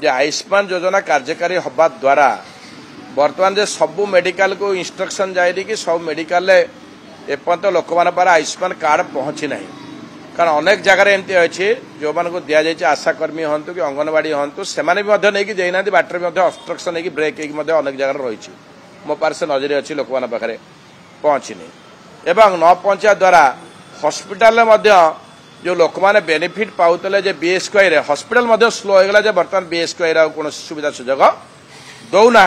जे आयुष्मान योजना कार्यकारी हवा द्वारा बर्तमान जे सबू मेडिकल को इंस्ट्रक्शन जारी कि सब मेडिकल एपर्त लोक मान आयुष्मान कार्ड पहुंची ना कारण अनेक जगह एमती अच्छी जो मान को दि जाए आशाकर्मी हूँ कि अंगनवाड़ी हूँ से नहीं देना बाटर में अब्स्ट्रक्शन होगी ब्रेक अनेक जगह रही मो पार से नजर अच्छी लोक मान पाखे पहुंचनी एवं न पहुंचा द्वारा हॉस्पिटल जो लोक मैंने बेनिफिट पाते जे बीएसकेआई रे हॉस्पिटल स्लो होगा बर्तमान बीएसकेआई कौन सुविधा सुजोग दौना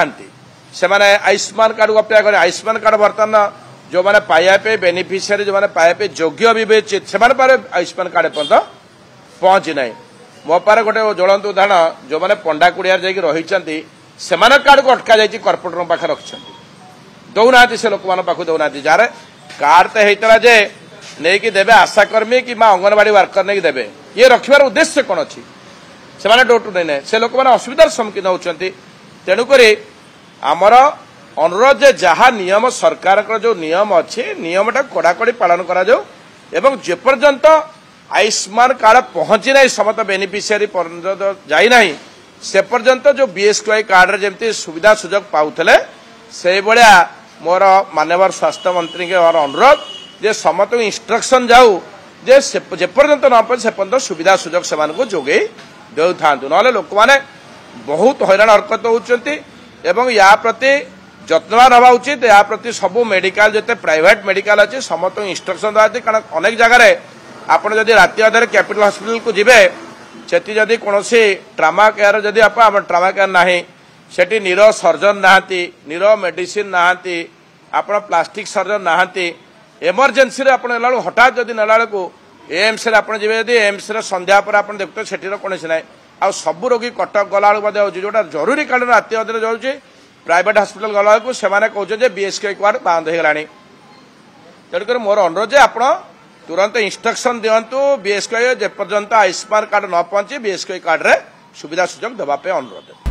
से आयुष्मान कार्ड को अपेक्षा करें आयुष्मान कार्ड बर्तमान जो मैंने पाइबा बेनिफिशियरी जो मैंने पाइबा योग्य विवेचित से आयुष्मान कार्ड पर्यटन पहुंची ना मो पार गोटे ज्वलंत उदाहरण जो मैंने पंडा कुड़िया रही कार्ड को अटका जाइए कर्पोरेटर पाखे रखिंट दौना से लोक मान पाख दौना जार कार्ड तो होता जे नहीं कि देवे आशाकर्मी कि अंगनवाड़ी वर्कर नहीं देवे ये रखार उद्देश्य कौन अच्छी से डोर टू नहीं से लोक मैंने असुविधार सम्मुखीन होती तेणुक आमर अनुरोध जे जहाँ नियम सरकार जो नियम अच्छे नियमटा कड़ाकड़ी पालन करा जाऊ एवं जेपर्यंत आयुष्मान कार्ड पहुंची ना समस्त बेनिफिशियरी जाना से पर्यंत जो बीएसकेआई कार्ड जमी सुविधा सुजोग पाऊले से भाया मोर माननीय स्वास्थ्य मंत्री के अनुरोध जे समस्त इंस्ट्रक्शन जाऊ जे जेपर्यंत न पाए से पर्यंत सुविधा सुजोग से जोगे दे था ना लोक मैंने बहुत हैरान हरकत होती एवं या प्रति जत्नवान हवा उचित या प्रति सबू मेडिकल जिते प्राइवेट मेडिकल अच्छे समस्त इंस्ट्रक्शन दवा कारण अनेक जगह आपड़ जदि राति अधर कैपिटल हॉस्पिटल को जीवे सेठी जदि कौन ट्रामा केयर जदि आप ट्रामा केयर ना सेठी नीरो सर्जन नहांती नीरो मेडिसिन नहांती आप प्लास्टिक सर्जन नहांती एमरजेंसी रे आपण नेला हठात जदि नेला को एम्स रे आपण जीवे जदि एम्स रे संध्या पर आपण देखते सेठी कौन ना आ सबू रोगी कटक गला जोटा जरूरी कारण राति अधर जाऊँगी प्राइवेट हॉस्पिटल गला को से कहते बीएसकेआई कार्ड बंद होगा तेणुक मोर अनुरोध आप तुरंत इंस्ट्रक्शन दिंतु बीएसकेआई जेपर्यंत आयुष्मान कार्ड न पहुंची बीएसकेआई कार्ड रे सुविधा सुजोग देवाई अनुरोध।